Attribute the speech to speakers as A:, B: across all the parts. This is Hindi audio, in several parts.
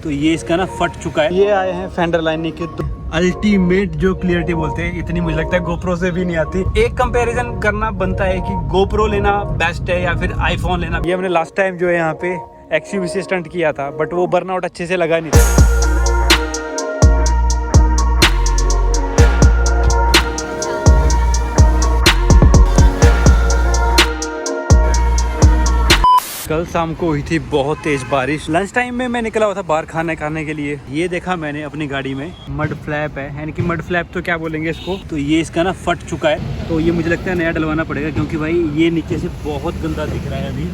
A: तो ये इसका ना फट चुका है। ये आए हैं फेंडर लाइनिंग के तो अल्टीमेट जो क्लियरिटी बोलते हैं, इतनी मुझे लगता है गोप्रो से भी नहीं आती। एक कंपैरिजन करना बनता है कि गोप्रो लेना बेस्ट है या फिर आईफोन लेना। ये हमने लास्ट टाइम जो है यहाँ पे एक्सयूवी से स्टंट किया था, बट वो बर्नआउट अच्छे से लगा नहीं था। कल शाम को हुई थी बहुत तेज बारिश। लंच टाइम में मैं निकला हुआ था बाहर खाने के लिए। ये देखा मैंने अपनी गाड़ी में मड फ्लैप है, यानी कि मड फ्लैप तो क्या बोलेंगे इसको, तो ये इसका ना फट चुका है। तो ये मुझे लगता है नया डलवाना पड़ेगा, क्योंकि भाई ये नीचे से बहुत गंदा दिख रहा है, अभी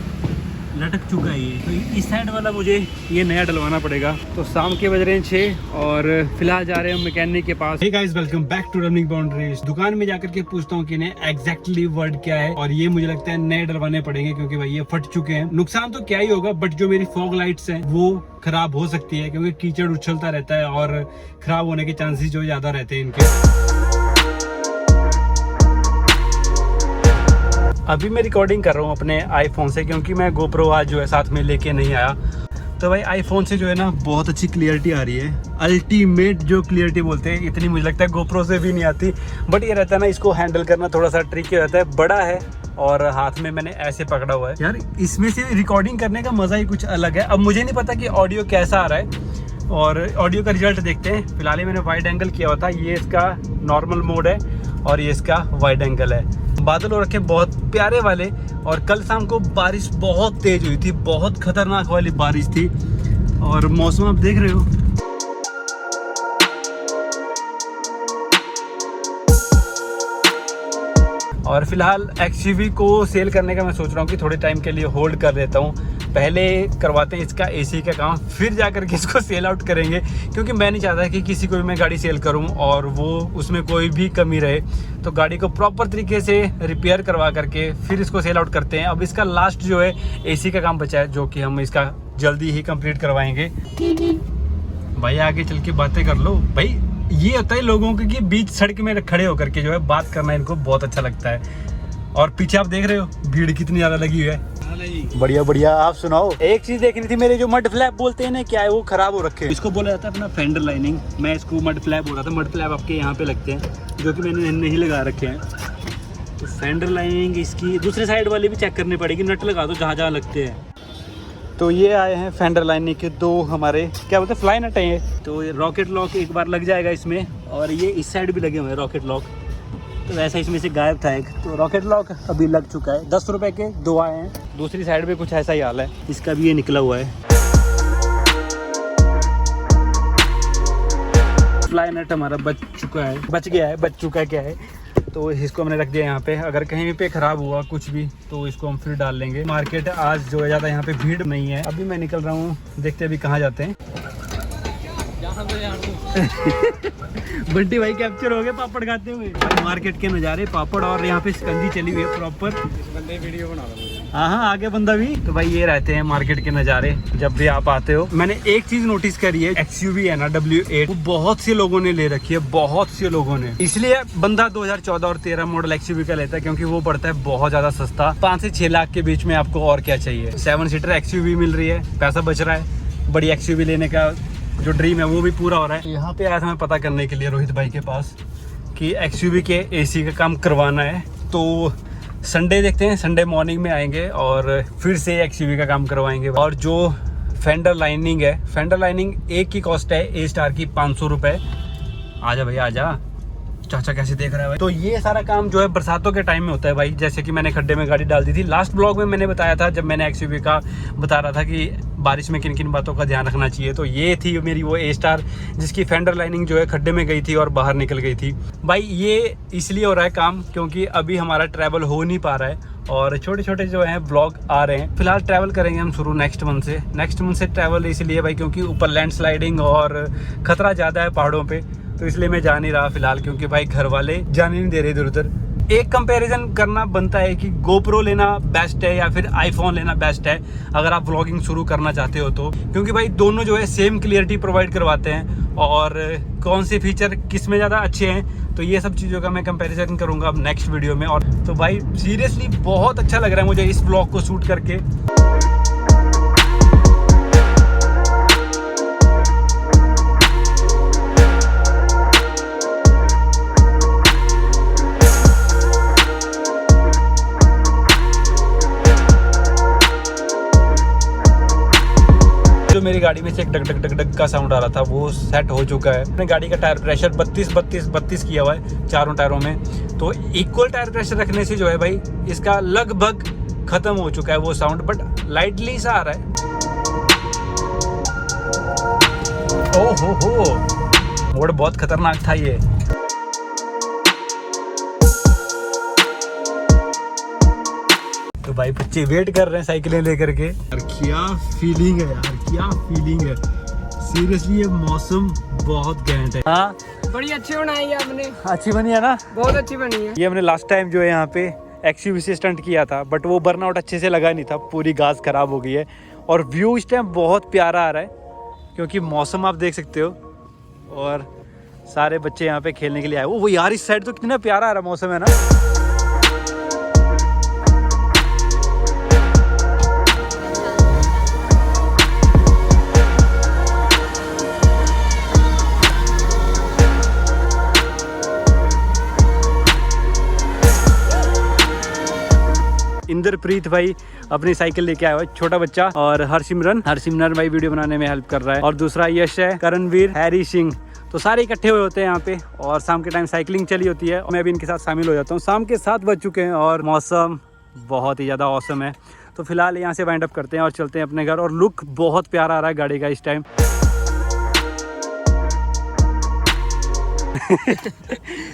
A: लटक चुका है ये। तो इस साइड वाला मुझे ये नया डलवाना पड़ेगा। तो शाम के बज रहे हैं 6 और फिलहाल जा रहे हैं मैकेनिक के पास। Hey guys, welcome back to Running Boundaries. दुकान में जाकर के पूछता हूँ कि इन्हें एग्जैक्टली वर्ड क्या है, और ये मुझे लगता है नए डलवाने पड़ेंगे, क्योंकि भाई ये फट चुके हैं। नुकसान तो क्या ही होगा, बट जो मेरी फॉग लाइट्स हैं वो खराब हो सकती है, क्योंकि कीचड़ उछलता रहता है और खराब होने के चांसेस जो ज्यादा रहते हैं इनके। अभी मैं रिकॉर्डिंग कर रहा हूँ अपने आईफोन से, क्योंकि मैं गोप्रो आज जो है साथ में लेके नहीं आया। तो भाई आईफोन से जो है ना बहुत अच्छी क्लियरिटी आ रही है, अल्टीमेट जो क्लियरिटी बोलते हैं, इतनी मुझे लगता है गोप्रो से भी नहीं आती। बट ये रहता है ना, इसको हैंडल करना थोड़ा सा ट्रिकी रहता है। बड़ा है और हाथ में मैंने ऐसे पकड़ा हुआ है यार, इसमें से रिकॉर्डिंग करने का मज़ा ही कुछ अलग है। अब मुझे नहीं पता कि ऑडियो कैसा आ रहा है, और ऑडियो का रिजल्ट देखते हैं। फिलहाल मैंने वाइड एंगल किया हुआ था, ये इसका नॉर्मल मोड है और ये इसका वाइड एंगल है। बादल हो रखे बहुत प्यारे वाले, और कल शाम को बारिश बहुत तेज हुई थी, बहुत खतरनाक वाली बारिश थी। और मौसम आप देख रहे हो। और फिलहाल एक्सयूवी को सेल करने का मैं सोच रहा हूँ कि थोड़े टाइम के लिए होल्ड कर लेता हूँ। पहले करवाते हैं इसका एसी का काम, फिर जाकर के इसको सेल आउट करेंगे, क्योंकि मैं नहीं चाहता कि किसी को भी मैं गाड़ी सेल करूं और वो उसमें कोई भी कमी रहे। तो गाड़ी को प्रॉपर तरीके से रिपेयर करवा करके फिर इसको सेल आउट करते हैं। अब इसका लास्ट जो है एसी का काम बचा है, जो कि हम इसका जल्दी ही कंप्लीट करवाएंगे। भाई आगे चल के बातें कर लो। भाई ये होता है लोगों के कि बीच सड़क में खड़े होकर के जो है बात करना इनको बहुत अच्छा लगता है। और पीछे आप देख रहे हो भीड़ कितनी ज़्यादा लगी हुई है। बढ़िया बढ़िया, आप सुनाओ। एक चीज देखनी थी, मेरे जो मड फ्लैप बोलते हैं ना, क्या है वो खराब हो रखे हैं। इसको बोला जाता है अपना फेंडर लाइनिंग, मैं इसको मड फ्लैप बोल रहा था। मड फ्लैप आपके यहाँ पे लगते हैं, जो कि मैंने नहीं लगा रखे हैं। तो फेंडर लाइनिंग इसकी दूसरे साइड वाली भी चेक करनी पड़ेगी, नट लगा दो जहाँ जहाँ लगते हैं। तो ये आए हैं फेंडर लाइनिंग के दो हमारे क्या बोलते हैं फ्लाई नट हैं ये। तो ये रॉकेट लॉक एक बार लग जाएगा इसमें, और ये इस साइड भी लगे हुए हैं रॉकेट लॉक। तो वैसा इसमें से गायब था एक, तो रॉकेट लॉक अभी लग चुका है। 10 रुपए के 2 आए हैं। दूसरी साइड में कुछ ऐसा ही हाल है, इसका भी ये निकला हुआ है। फ्लाई नट हमारा बच चुका है क्या है। तो इसको हमने रख दिया यहाँ पे, अगर कहीं पे ख़राब हुआ कुछ भी तो इसको हम फिर डाल लेंगे। मार्केट आज जो है ज़्यादा यहाँ पे भीड़ नहीं है। अभी मैं निकल रहा हूँ, देखते अभी कहाँ जाते हैं। बंटी भाई कैप्चर हो गए पापड़ खाते हुए। मार्केट के नज़ारे, पापड़, और यहाँ पे शिकंजी चली हुई है प्रॉपर। वीडियो बना रहा हूँ। हाँ आगे बंदा भी। तो भाई ये रहते हैं मार्केट के नज़ारे जब भी आप आते हो। मैंने एक चीज नोटिस करी है, एक्सयूवी है ना W8, वो बहुत से लोगों ने ले रखी है, बहुत से लोगों ने। इसलिए बंदा 2014 और 13 मॉडल एक्सयूवी का लेता है, क्योंकि वो पड़ता है बहुत ज्यादा सस्ता। 5 से 6 लाख के बीच में आपको और क्या चाहिए। 7 सीटर एक्सयूवी मिल रही है, पैसा बच रहा है। बड़ी एक्सयूवी लेने का जो ड्रीम है वो भी पूरा हो रहा है। यहाँ पे आया था मैं पता करने के लिए रोहित भाई के पास कि एक्सयूवी के एसी का काम करवाना है। तो संडे देखते हैं, संडे मॉर्निंग में आएंगे और फिर से एक्सयूवी का काम करवाएंगे। और जो फेंडर लाइनिंग है, फेंडर लाइनिंग एक की कॉस्ट है ए स्टार की 500 रुपये। आजा भाई आजा, चाचा कैसे देख रहा है भाई। तो ये सारा काम जो है बरसातों के टाइम में होता है भाई। जैसे कि मैंने खड्डे में गाड़ी डाल दी थी, लास्ट ब्लॉग में मैंने बताया था, जब मैंने एक्सयूवी का बता रहा था कि बारिश में किन किन बातों का ध्यान रखना चाहिए। तो ये थी मेरी वो ए स्टार, जिसकी फेंडर लाइनिंग जो है खड्डे में गई थी और बाहर निकल गई थी। भाई ये इसलिए हो रहा है काम क्योंकि अभी हमारा ट्रैवल हो नहीं पा रहा है, और छोटे छोटे जो हैं ब्लॉग आ रहे हैं। फिलहाल ट्रैवल करेंगे हम शुरू नेक्स्ट मंथ से ट्रैवल इसलिए भाई क्योंकि ऊपर लैंडस्लाइडिंग और ख़तरा ज़्यादा है पहाड़ों पे, तो इसलिए मैं जा नहीं रहा फिलहाल, क्योंकि भाई घर वाले जाने नहीं दे रहे इधर उधर। एक कंपैरिजन करना बनता है कि गोप्रो लेना बेस्ट है या फिर आईफोन लेना बेस्ट है अगर आप व्लॉगिंग शुरू करना चाहते हो तो, क्योंकि भाई दोनों जो है सेम क्लियरिटी प्रोवाइड करवाते हैं और कौन से फीचर किस में ज़्यादा अच्छे हैं। तो ये सब चीज़ों का मैं कंपैरिजन करूँगा अब नेक्स्ट वीडियो में। और तो भाई सीरियसली बहुत अच्छा लग रहा है मुझे इस व्लॉग को शूट करके। मेरी गाड़ी में से एक डग डग डग डग का साउंड आ रहा था, वो सेट हो चुका है। अपने गाड़ी का टायर प्रेशर 32 किया हुआ है चारों टायरों में। तो इक्वल टायर प्रेशर रखने से जो है भाई इसका लगभग खत्म हो चुका है वो साउंड, बट लाइटली सा आ रहा है। ओ हो मोड़ बहुत खतरनाक था ये। तो भाई बच्चे वेट कर रहे हैं साइकिलें लेकर के। यार क्या फीलिंग है यार, क्या फीलिंग है सीरियसली। ये मौसम बहुत घैंट है। हाँ
B: बड़ी अच्छी बनाई है आपने।
A: अच्छी बनी है ना,
B: बहुत अच्छी बनी है।
A: ये हमने लास्ट टाइम जो है यहाँ पे एक्सयूवी से स्टंट किया था, बट वो बर्नआउट अच्छे से लगा नहीं था, पूरी घास खराब हो गई है। और व्यू इस टाइम बहुत प्यारा आ रहा है क्योंकि मौसम आप देख सकते हो और सारे बच्चे यहाँ पे खेलने के लिए आए। वो यार इस साइड तो कितना प्यारा आ रहा मौसम है ना। इंद्रप्रीत भाई अपनी साइकिल लेके आया हुआ है, छोटा बच्चा। और हरसिमरन भाई वीडियो बनाने में हेल्प कर रहा है। और दूसरा यश है, करणवीर, हैरी सिंह। तो सारे इकट्ठे हुए होते हैं यहाँ पे और शाम के टाइम साइकिलिंग चली होती है। मैं भी इनके साथ शामिल हो जाता हूँ। शाम के 7 बज चुके हैं और मौसम बहुत ही ज़्यादा औसम है। तो फिलहाल यहाँ से वाइंड अप करते हैं और चलते हैं अपने घर। और लुक बहुत प्यारा आ रहा है गाड़ी का इस टाइम।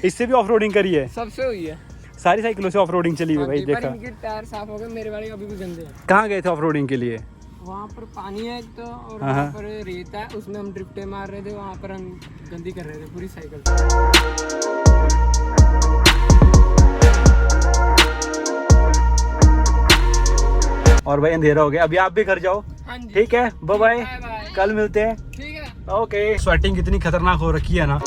A: इससे भी ऑफ रोडिंग करी है,
B: सबसे हुई है,
A: सारी साइकिलों से ऑफ रोडिंग चली हुई भाई। देखा
B: टायर साफ हो गए, मेरे वाले अभी भी गंदे हैं।
A: कहाँ गए थे ऑफ रोडिंग के लिए?
B: वहाँ पर पानी है तो, और वहाँ पर रेत है, उसमें हम ड्रिफ्टे मार रहे थे, वहाँ पर हम गंदी कर रहे थे पूरी साइकिल।
A: और भाई अंधेरा हो गया, अभी आप भी घर जाओ।
B: हाँ जी,
A: ठीक है, बाय बाय, कल मिलते हैं।
B: ठीक है,
A: ओके। स्वेटिंग कितनी खतरनाक हो रखी है ना।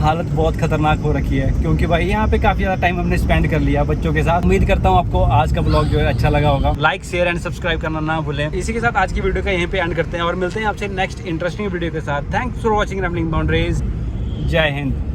A: हालत बहुत खतरनाक हो रखी है क्योंकि भाई यहाँ पे काफी ज्यादा टाइम हमने स्पेंड कर लिया बच्चों के साथ। उम्मीद करता हूँ आपको आज का ब्लॉग जो है अच्छा लगा होगा। लाइक, शेयर एंड सब्सक्राइब करना ना भूलें। इसी के साथ आज की वीडियो का यहीं पे एंड करते हैं और मिलते हैं आपसे नेक्स्ट इंटरेस्टिंग वीडियो के साथ। Thanks for watching rambling boundaries. जय हिंद।